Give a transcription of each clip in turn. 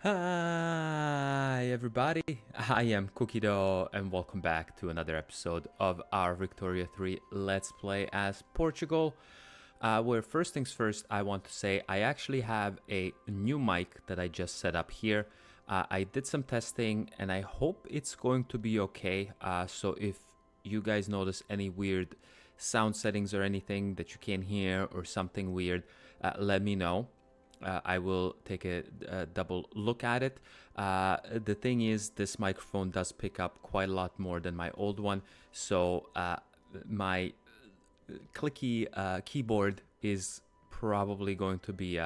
Hi, everybody. I am Cookie Dough, and welcome back to another episode of our Victoria 3 Let's Play as Portugal. Where first things first, I want to say I actually have a new mic that I just set up here. I did some testing, and I hope it's going to be okay. So if you guys notice any weird sound settings or anything that you can't hear or something weird, let me know. I will take a double look at it. The thing is, this microphone does pick up quite a lot more than my old one, so my clicky keyboard is probably going to be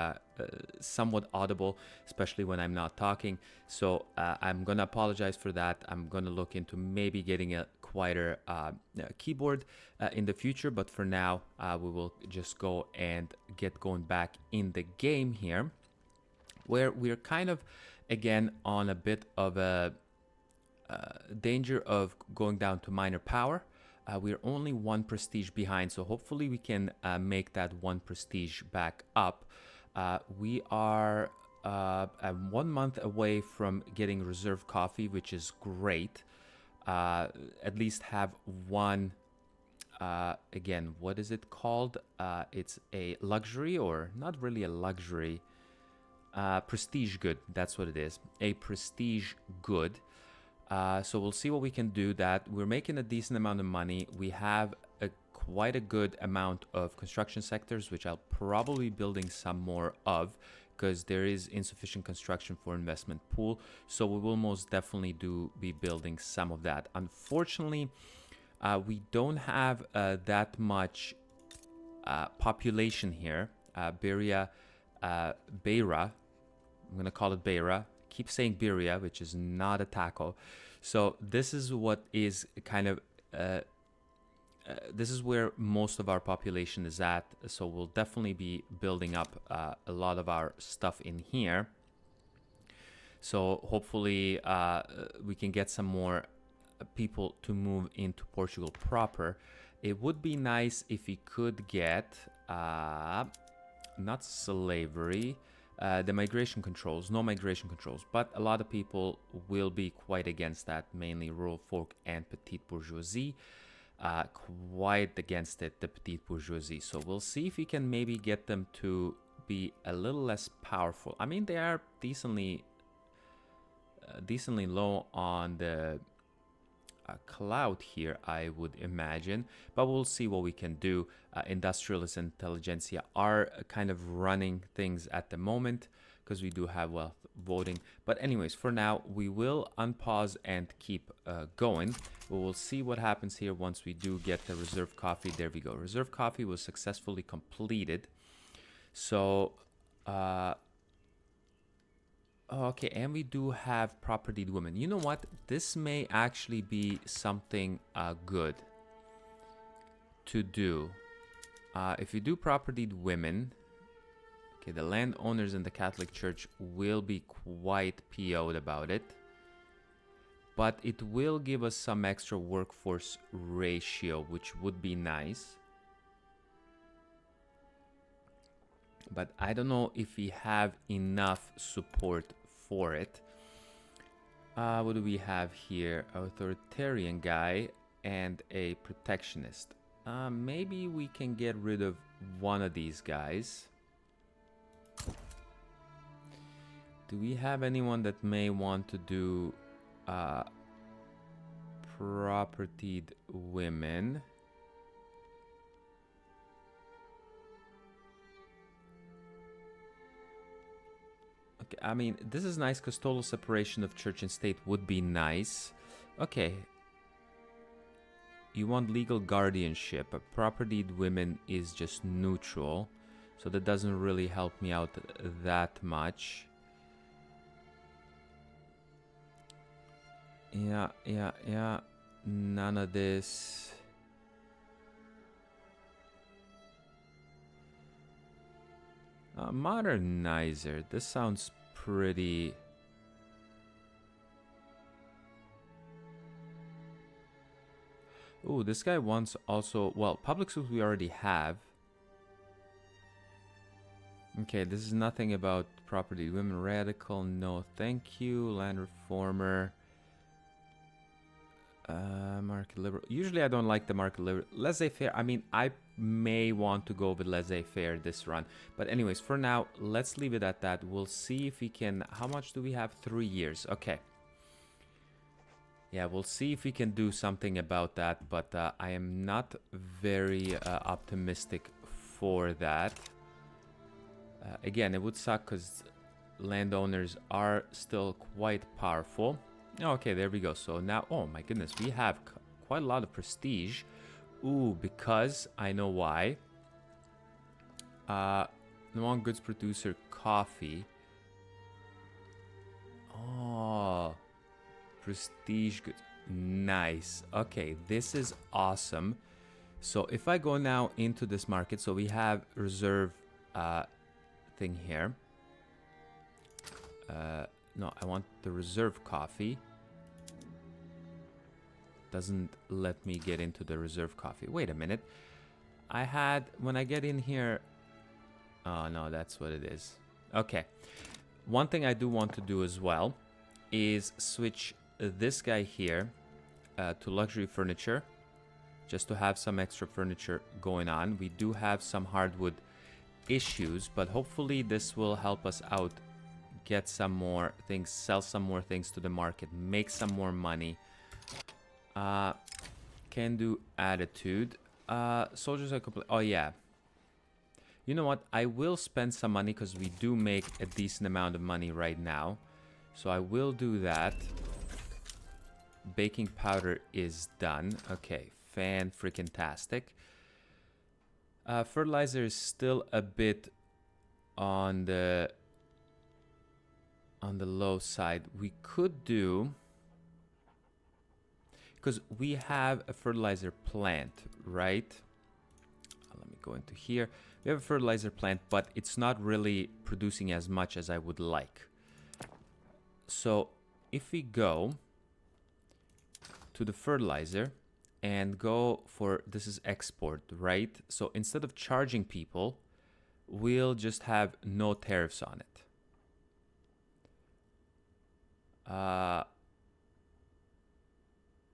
somewhat audible, especially when I'm not talking. So I'm gonna apologize for that. I'm gonna look into maybe getting a quieter keyboard in the future, but for now we will just go and get going back in the game here, where we're kind of again on a bit of a danger of going down to minor power. We're only one prestige behind, so hopefully we can make that one prestige back up. We are 1 month away from getting reserve coffee, which is great. At least have one. Again, what is it called? It's a luxury, or not really a luxury. Prestige good. That's what it is. A prestige good. So we'll see what we can do. That we're making a decent amount of money. We have quite a good amount of construction sectors, which I'll probably be building some more of, because there is insufficient construction for investment pool. So we will most definitely be building some of that. Unfortunately, we don't have that much population here. Beira. I'm gonna call it Beira. Keep saying birria, which is not a taco. So this is what is kind of this is where most of our population is at. So we'll definitely be building up a lot of our stuff in here. So hopefully we can get some more people to move into Portugal proper. It would be nice if we could get not slavery, the migration controls, no migration controls, but a lot of people will be quite against that, mainly rural folk and petite bourgeoisie, quite against it, the petite bourgeoisie. So we'll see if we can maybe get them to be a little less powerful. I mean, they are decently low on the cloud here, I would imagine, but we'll see what we can do. Industrialist intelligentsia are kind of running things at the moment, because we do have wealth voting. But anyways, for now we will unpause and keep going. We will see what happens here once we do get the reserve coffee. There we go. Reserve coffee was successfully completed. So okay, and we do have propertied women. You know what? This may actually be something good to do. If you do propertied women, okay, the landowners in the Catholic Church will be quite PO'd about it. But it will give us some extra workforce ratio, which would be nice. But I don't know if we have enough support for it. What do we have here? Authoritarian guy and a protectionist. Maybe we can get rid of one of these guys. Do we have anyone that may want to do propertied women? Okay, I mean, this is nice because total separation of church and state would be nice. Okay. You want legal guardianship. A propertied women is just neutral, so that doesn't really help me out that much. Yeah. None of this. Modernizer. This sounds pretty... Ooh, this guy wants also... Well, public schools we already have. Okay, this is nothing about property. Women radical. No, thank you. Land reformer. Market liberal. Usually I don't like the market liberal. Laissez-faire. I mean, I may want to go with laissez-faire this run. But anyways, for now, let's leave it at that. We'll see if we can... How much do we have? 3 years. Okay. Yeah, we'll see if we can do something about that. But I am not very optimistic for that. Again, it would suck because landowners are still quite powerful. Okay, there we go. So now, oh my goodness, we have quite a lot of prestige. Ooh, because I know why. Non-goods producer coffee. Oh, prestige goods. Nice. Okay, this is awesome. So if I go now into this market, so we have reserve thing here. No, I want the reserve coffee. Doesn't let me get into the reserve coffee. Wait a minute. I had, when I get in here... Oh, no, that's what it is. Okay. One thing I do want to do as well is switch this guy here to luxury furniture. Just to have some extra furniture going on. We do have some hardwood issues, but hopefully this will help us out. Get some more things, sell some more things to the market, make some more money. Can do attitude. Soldiers are complete. Oh yeah. You know what? I will spend some money because we do make a decent amount of money right now. So I will do that. Baking powder is done. Okay, fan-freaking-tastic. Fertilizer is still a bit on the low side. We could do, because we have a fertilizer plant, right? Let me go into here. We have a fertilizer plant, but it's not really producing as much as I would like. So if we go to the fertilizer and go for, this is export, right? So instead of charging people, we'll just have no tariffs on it.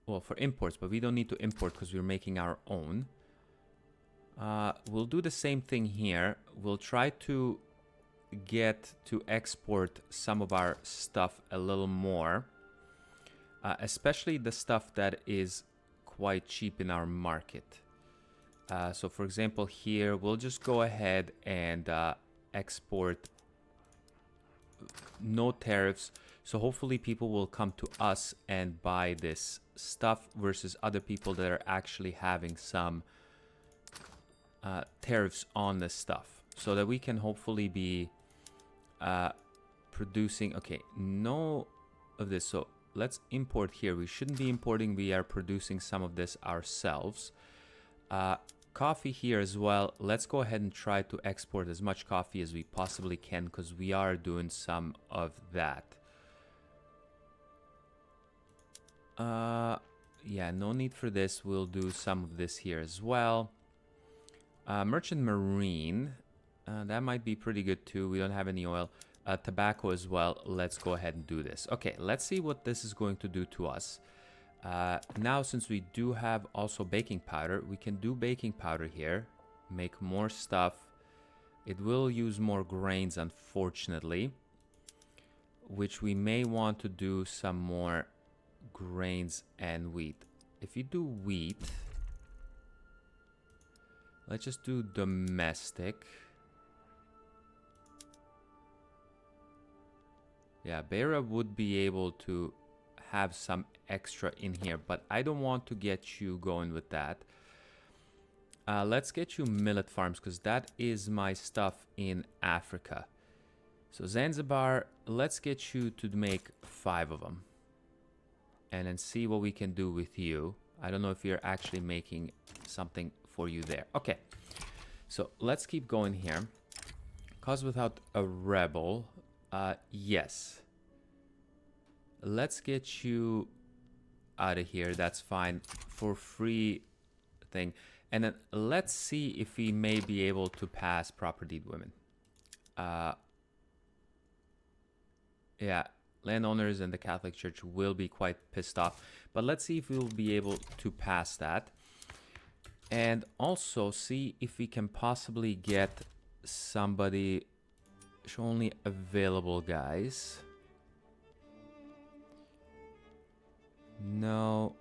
Well, for imports, but we don't need to import because we're making our own. We'll do the same thing here. We'll try to get to export some of our stuff a little more, especially the stuff that is quite cheap in our market. So for example, here we'll just go ahead and export no tariffs. So hopefully people will come to us and buy this stuff versus other people that are actually having some tariffs on this stuff, so that we can hopefully be producing. Okay, no of this. So let's import here. We shouldn't be importing. We are producing some of this ourselves. Coffee here as well. Let's go ahead and try to export as much coffee as we possibly can, because we are doing some of that. Yeah, no need for this. We'll do some of this here as well. Merchant marine, that might be pretty good too. We don't have any oil. Tobacco as well. Let's go ahead and do this. Okay, let's see what this is going to do to us. Now, since we do have also baking powder, we can do baking powder here, make more stuff. It will use more grains, unfortunately, which we may want to do some more grains and wheat. If you do wheat, let's just do domestic. Yeah, Beira would be able to have some extra in here, but I don't want to get you going with that. Let's get you millet farms, because that is my stuff in Africa. So Zanzibar, let's get you to make 5 of them. And then see what we can do with you. I don't know if you're actually making something for you there. Okay, so let's keep going here. Cause without a rebel. Yes. Let's get you out of here. That's fine. For free thing. And then let's see if we may be able to pass proper deed women. Yeah, landowners and the Catholic Church will be quite pissed off. But let's see if we'll be able to pass that. And also see if we can possibly get somebody. Show only available guys. No.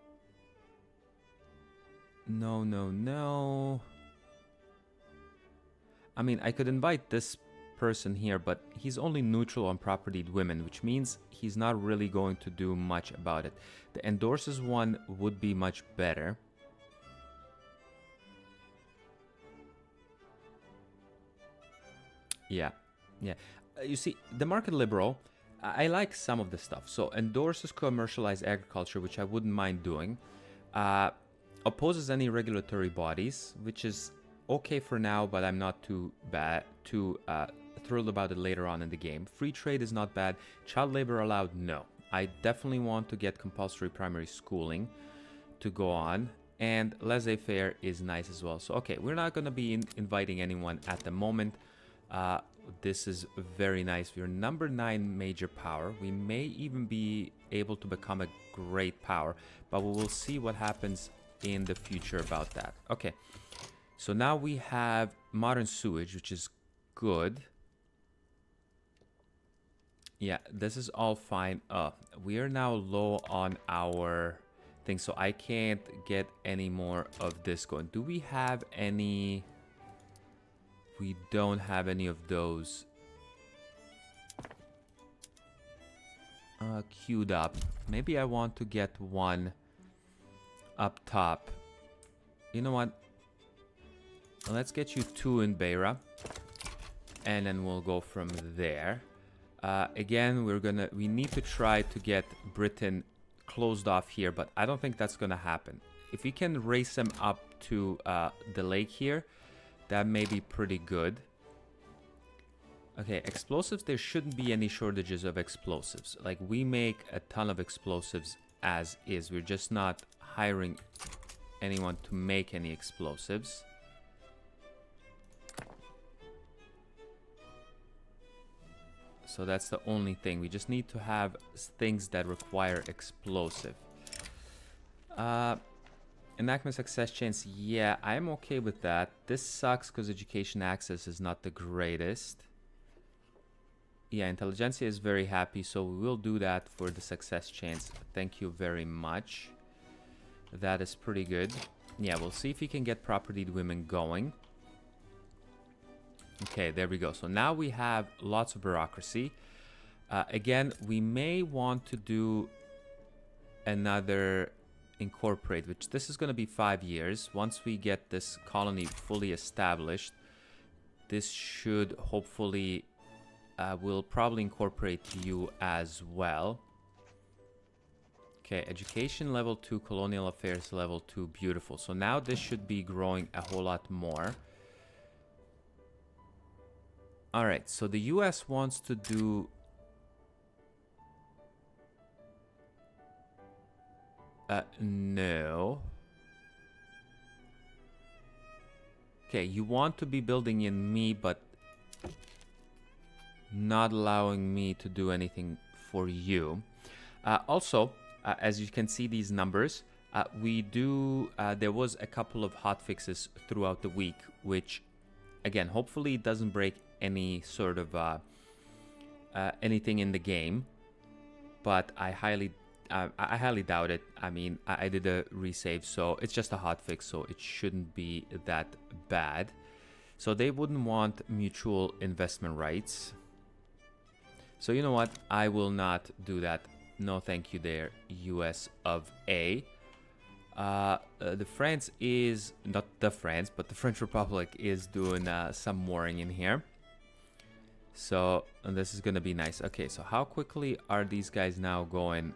No, no, no. I mean, I could invite this person here, but he's only neutral on propertied women, which means he's not really going to do much about it. The endorses one would be much better. Yeah, yeah. You see, the market liberal, I like some of the stuff. So endorses commercialized agriculture, which I wouldn't mind doing. Opposes any regulatory bodies, which is okay for now, but I'm not too thrilled about it later on in the game. Free trade is not bad. Child labor allowed? No. I definitely want to get compulsory primary schooling to go on. And laissez-faire is nice as well. So, okay, we're not going to be inviting anyone at the moment. This is very nice. We're number 9 major power. We may even be able to become a great power, but we will see what happens in the future about that. Okay, so now we have modern sewage, which is good. Yeah, this is all fine. We are now low on our thing, so I can't get any more of this going. Do we have any? We don't have any of those queued up. Maybe I want to get one up top. You know what? Let's get you 2 in Beira, and then we'll go from there. Again, we need to try to get Britain closed off here, but I don't think that's gonna happen. If we can race them up to the lake here, that may be pretty good. Okay, explosives, there shouldn't be any shortages of explosives. Like, we make a ton of explosives as is. We're just not hiring anyone to make any explosives. So that's the only thing. We just need to have things that require explosive. Enactment success chance, yeah, I'm okay with that. This sucks because education access is not the greatest. Yeah, Intelligentsia is very happy, so we will do that for the success chance. Thank you very much. That is pretty good. Yeah, we'll see if we can get propertied women going. Okay, there we go. So now we have lots of bureaucracy. Again, we may want to do another incorporate, which this is going to be 5 years. Once we get this colony fully established, this should hopefully we'll probably incorporate you as well. Okay, education level 2, colonial affairs level 2, beautiful. So now this should be growing a whole lot more. All right, so the US wants to do no. Okay, you want to be building in me, but not allowing me to do anything for you. Also, as you can see these numbers, there was a couple of hot fixes throughout the week, which, again, hopefully it doesn't break any sort of anything in the game, but I highly doubt it. I mean, I did a resave, so it's just a hotfix, so it shouldn't be that bad. So they wouldn't want mutual investment rights. So you know what? I will not do that. No, thank you there, US of A. The France is, not the France, but the French Republic is doing some mooring in here. So this is going to be nice. Okay, so how quickly are these guys now going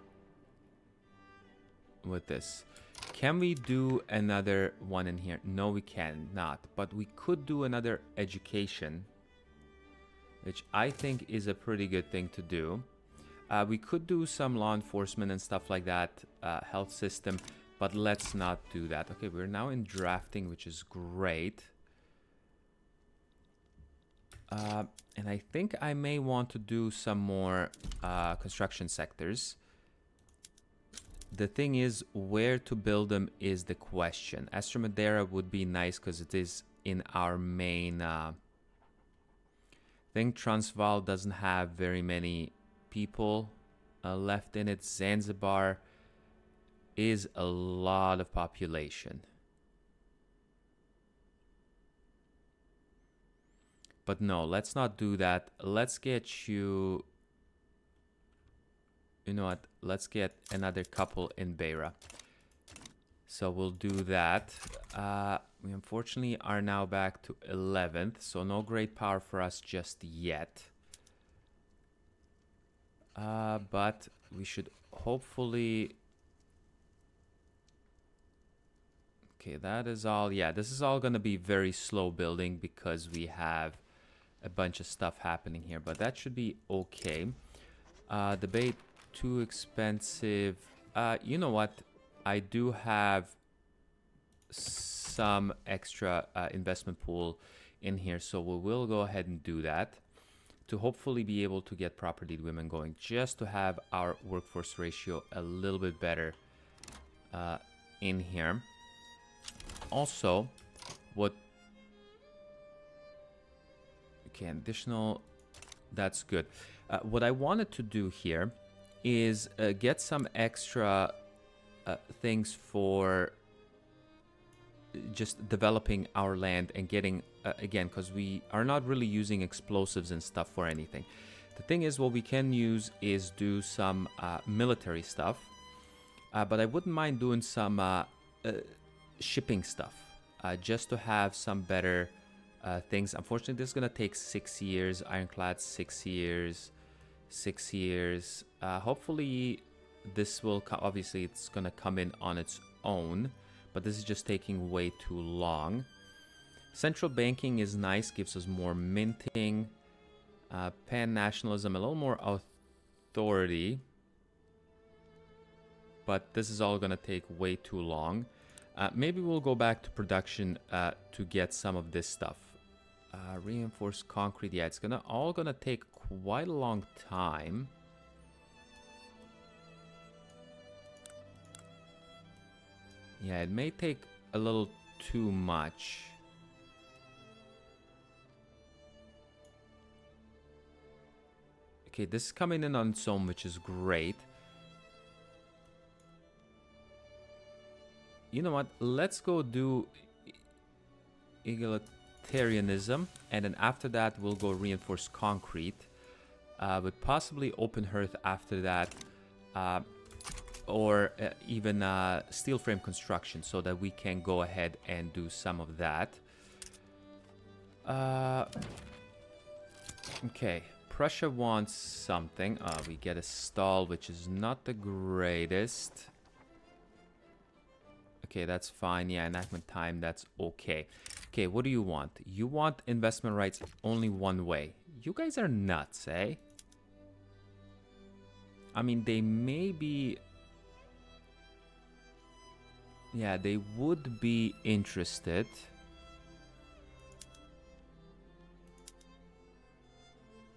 with this? Can we do another one in here? No, we cannot. But we could do another education, which I think is a pretty good thing to do. We could do some law enforcement and stuff like that, health system, but let's not do that. Okay, we're now in drafting, which is great. And I think I may want to do some more construction sectors. The thing is, where to build them is the question. Estremadera would be nice because it is in our main thing. Transvaal doesn't have very many people left in it. Zanzibar is a lot of population. But no, let's not do that. Let's get you... You know what? Let's get another couple in Beira. So we'll do that. We unfortunately are now back to 11th, so no great power for us just yet. But we should hopefully... Okay, that is all. Yeah, this is all going to be very slow building because we have a bunch of stuff happening here, but that should be okay. Debate too expensive. You know what? I do have some extra investment pool in here, so we will go ahead and do that to hopefully be able to get property women going, just to have our workforce ratio a little bit better in here. Also, what... Okay, additional... That's good. What I wanted to do here is get some extra things for just developing our land and getting, again, because we are not really using explosives and stuff for anything. The thing is, what we can use is do some military stuff, but I wouldn't mind doing some shipping stuff, just to have some better things. Unfortunately, this is going to take 6 years. Ironclad, 6 years. 6 years. Hopefully, this will... Obviously, it's going to come in on its own, but this is just taking way too long. Central banking is nice, gives us more minting. Pan-nationalism, a little more authority. But this is all going to take way too long. Maybe we'll go back to production to get some of this stuff. Reinforced concrete, yeah, it's all gonna take quite a long time. Yeah, it may take a little too much. Okay, this is coming in on its own, which is great. You know what? Let's go do egalitarianism, and then after that we'll go reinforced concrete, with possibly open hearth after that, or even steel frame construction, so that we can go ahead and do some of that. Okay, Prussia wants something. We get a stall, which is not the greatest. Okay, that's fine. Yeah, enactment time, that's okay. Okay, what do you want? You want investment rights only one way. You guys are nuts, eh? I mean, they may be... Yeah, they would be interested.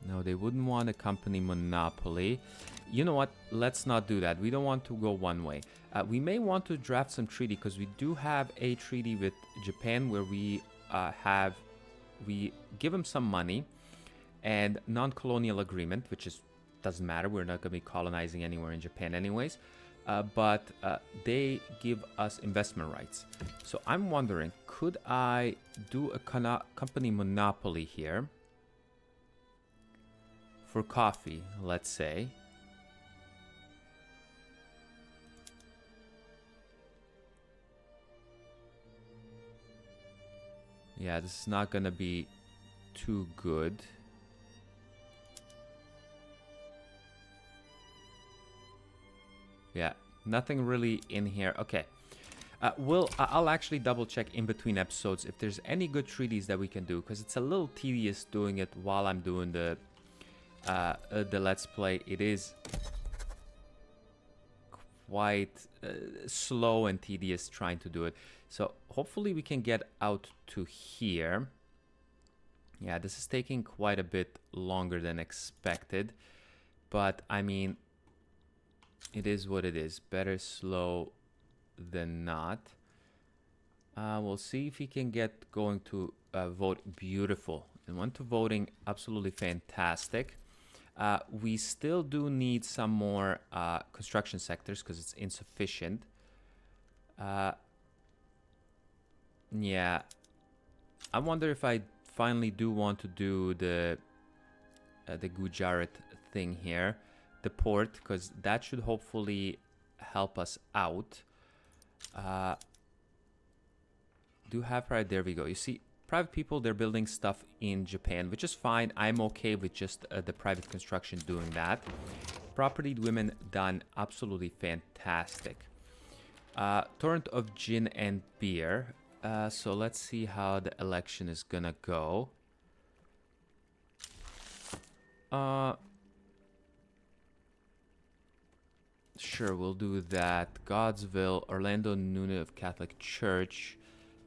No, they wouldn't want a company monopoly. You know what? Let's not do that. We don't want to go one way. We may want to draft some treaty, because we do have a treaty with Japan where we give them some money and non-colonial agreement, which doesn't matter. We're not going to be colonizing anywhere in Japan anyways. But they give us investment rights. So I'm wondering, could I do a company monopoly here for coffee, let's say? Yeah, this is not gonna be too good. Yeah, nothing really in here. Okay. I'll actually double check in between episodes if there's any good treaties that we can do, because it's a little tedious doing it while I'm doing the Let's Play. It is quite slow and tedious trying to do it. So hopefully we can get out to here. Yeah, this is taking quite a bit longer than expected. But, I mean, it is what it is. Better slow than not. We'll see if he can get going to vote. Beautiful. And went to voting. Absolutely fantastic. We still do need some more construction sectors because it's insufficient. Yeah. I wonder if I finally do want to do the Gujarat thing here. The port, because that should hopefully help us out. Do have private, there we go. You see, private people, they're building stuff in Japan, which is fine. I'm okay with just the private construction doing that. Propertied women done absolutely fantastic. Torrent of gin and beer. So let's see how the election is gonna go. Sure, we'll do that. Godsville, Orlando Nuna of Catholic Church.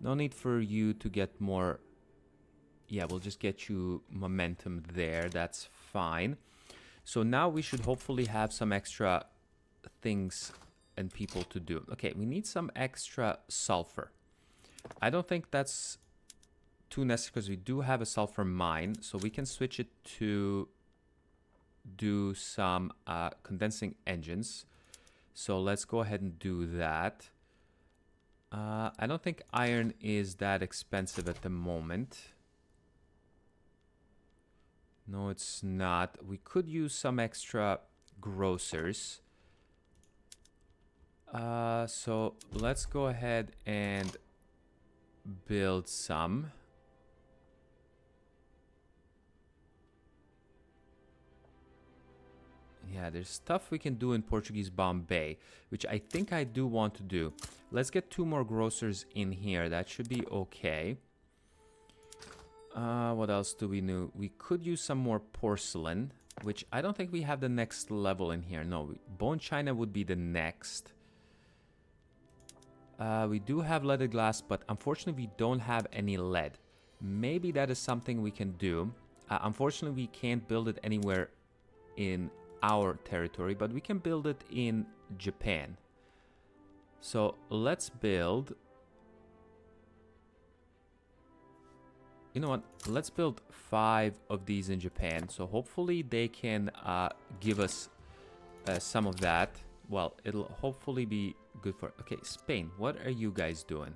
No need for you to get more. Yeah, we'll just get you momentum there. That's fine. So now we should hopefully have some extra things and people to do. Okay, we need some extra sulfur. I don't think that's too necessary because we do have a sulfur mine. So we can switch it to do some condensing engines. So let's go ahead and do that. I don't think iron is that expensive at the moment. No, it's not. We could use some extra grocers. So let's go ahead and build some. Yeah, there's stuff we can do in Portuguese Bombay, which I think I do want to do. Let's get 2 more grocers in here. That should be okay. What else do we know? We could use some more porcelain, which I don't think we have the next level in here. No, bone china would be the next. We do have leaded glass, but unfortunately we don't have any lead. Maybe that is something we can do. Unfortunately, we can't build it anywhere in our territory, but we can build it in Japan. So let's build. You know what? Let's build 5 of these in Japan. So hopefully they can give us some of that. Well, it'll hopefully be good for. Okay, Spain, what are you guys doing?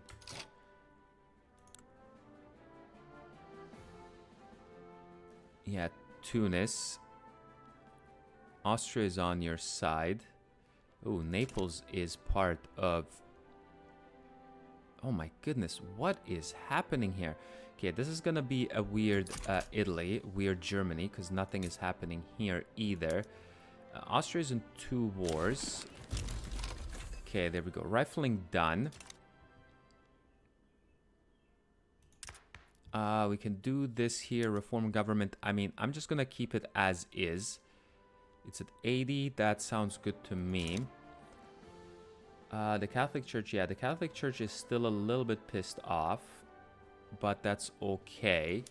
Yeah, Tunis. Austria is on your side. Oh, Naples is part of. Oh my goodness, what is happening here? Okay, this is gonna be a weird Italy, weird Germany, because nothing is happening here either. Austria is in 2 wars. Okay, there we go. Rifling done. We can do this here. Reform government. I mean, I'm just gonna keep it as is. It's at 80. That sounds good to me. The Catholic Church. Yeah, the Catholic Church is still a little bit pissed off, but that's okay.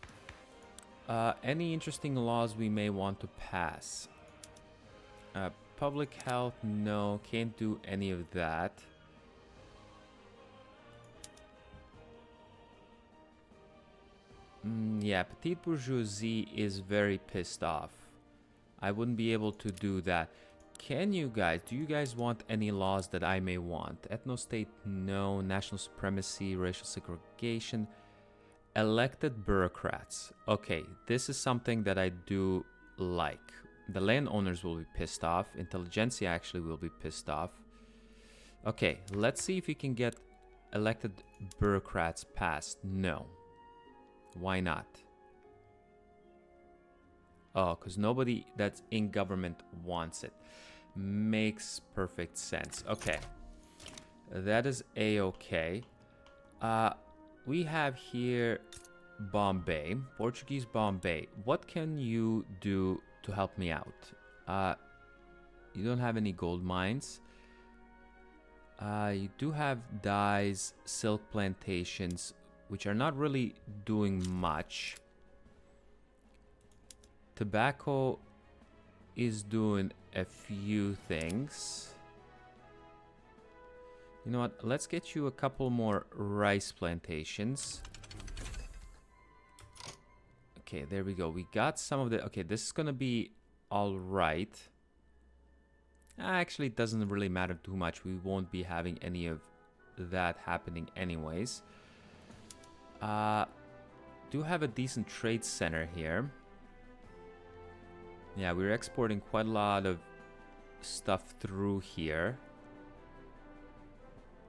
Any interesting laws we may want to pass? Public health, no. Can't do any of that. Yeah, petite bourgeoisie is very pissed off. I wouldn't be able to do that. Can you guys, do you guys want any laws that I may want? Ethno-state, no. National supremacy, racial segregation. Elected bureaucrats. Okay, this is something that I do like. The landowners will be pissed off. Intelligentsia actually will be pissed off. Okay, let's see if we can get elected bureaucrats passed. No. Why not? Oh, because nobody that's in government wants it. Makes perfect sense. Okay. That is a-okay. We have here Bombay, Portuguese Bombay. What can you do to help me out? You don't have any gold mines. You do have dyes, silk plantations, which are not really doing much. Tobacco is doing a few things. You know what? Let's get you a couple more rice plantations. Okay, there we go. We got some of the... Okay, this is gonna be all right. Actually, it doesn't really matter too much. We won't be having any of that happening anyways. Do have a decent trade center here. Yeah, we're exporting quite a lot of stuff through here.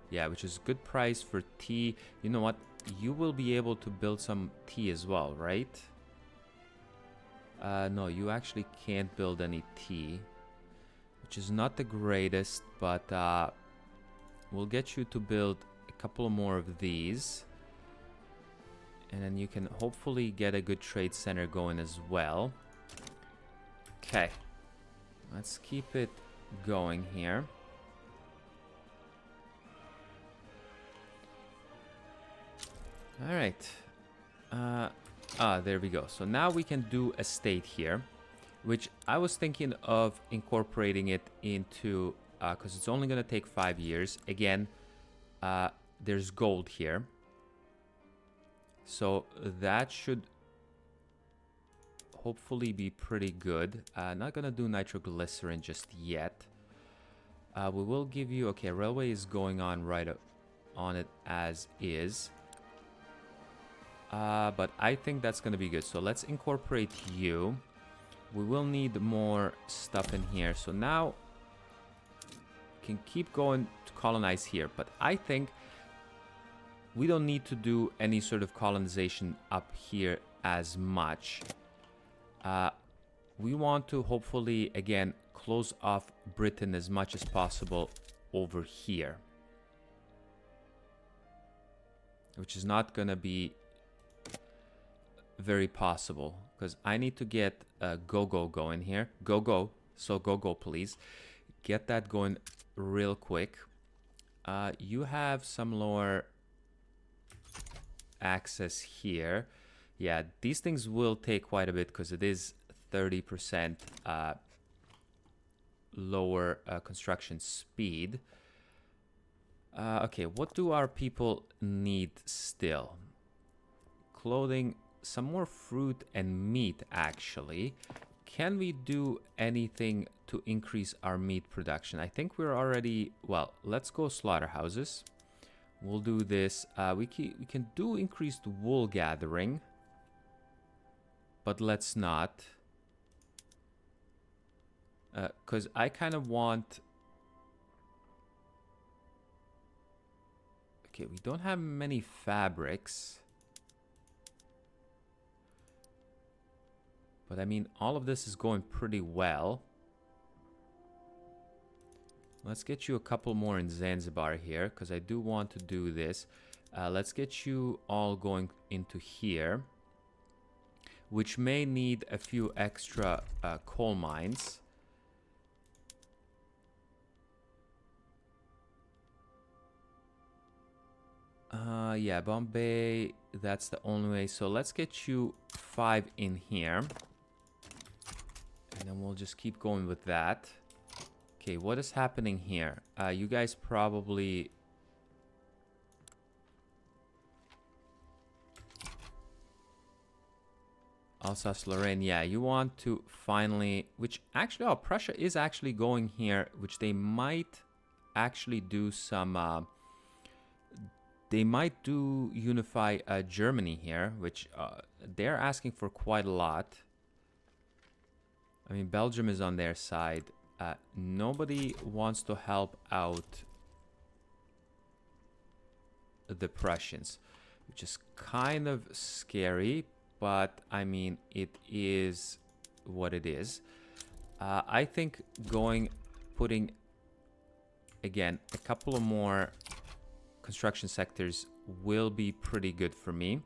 Yeah, which is good price for tea. You know what? You will be able to build some tea as well, right? No, you actually can't build any tea, which is not the greatest, but we'll get you to build a couple more of these. And then you can hopefully get a good trade center going as well. Okay. Let's keep it going here. All right. There we go. So now we can do a state here, which I was thinking of incorporating it into, because it's only going to take 5 years. Again, there's gold here. So that should hopefully be pretty good. Not going to do nitroglycerin just yet. We will give you... Okay, railway is going on right on it as is. But I think that's going to be good. So let's incorporate you. We will need more stuff in here. So now we can keep going to colonize here. But I think we don't need to do any sort of colonization up here as much. We want to hopefully, again, close off Britain as much as possible over here. Which is not going to be very possible, because I need to get go-go going here. Go-go. So go-go, please. Get that going real quick. You have some lower access here. Yeah, these things will take quite a bit because it is 30% lower construction speed. Okay, what do our people need still? Clothing, some more fruit and meat, actually. Can we do anything to increase our meat production? I think we're already... Well, let's go slaughterhouses. We'll do this. We can do increased wool gathering. But let's not. Because I kind of want... Okay, we don't have many fabrics. But I mean, all of this is going pretty well. Let's get you a couple more in Zanzibar here, because I do want to do this. Let's get you all going into here, which may need a few extra coal mines. Yeah, Bombay, that's the only way. So let's get you 5 in here. And then we'll just keep going with that. Okay, what is happening here? You guys probably... Alsace-Lorraine, yeah, you want to finally... Which actually, oh, Prussia is actually going here, which they might actually do some... They might do unify Germany here, which they're asking for quite a lot. I mean, Belgium is on their side. Nobody wants to help out the Prussians, which is kind of scary, but I mean, it is what it is. I think putting, again, a couple of more construction sectors will be pretty good for me.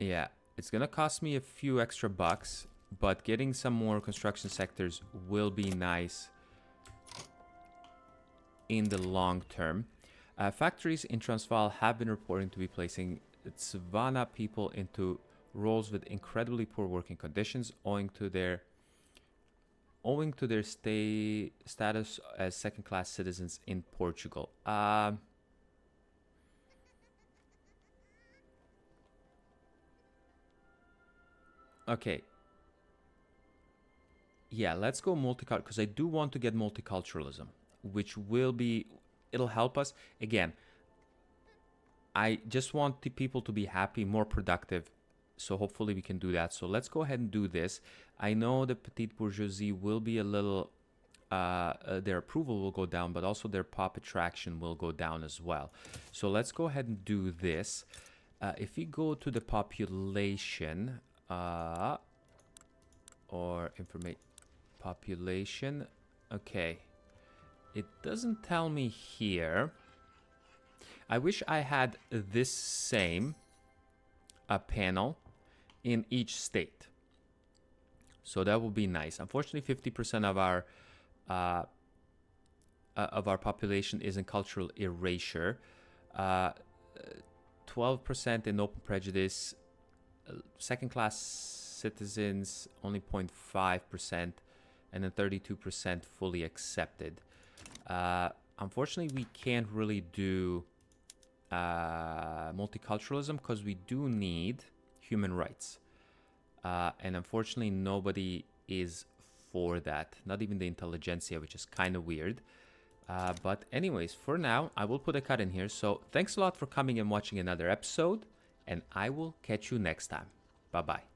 Yeah, it's gonna cost me a few extra bucks, but getting some more construction sectors will be nice in the long term. Factories in Transvaal have been reporting to be placing Tswana people into roles with incredibly poor working conditions owing to their status as second-class citizens in Portugal. Okay. Yeah, let's go multicultural because I do want to get multiculturalism, which it'll help us. Again, I just want the people to be happy, more productive. So hopefully we can do that. So let's go ahead and do this. I know the petite bourgeoisie will be a little, their approval will go down, but also their pop attraction will go down as well. So let's go ahead and do this. If we go to the population, or information population, okay. It doesn't tell me here. I wish I had this same panel in each state. So that would be nice. Unfortunately, 50% of our population is in cultural erasure. 12% in open prejudice. Second-class citizens, only 0.5%. And then 32% fully accepted. Unfortunately, we can't really do multiculturalism because we do need human rights. And unfortunately, nobody is for that. Not even the intelligentsia, which is kind of weird. But anyways, for now, I will put a cut in here. So thanks a lot for coming and watching another episode. And I will catch you next time. Bye-bye.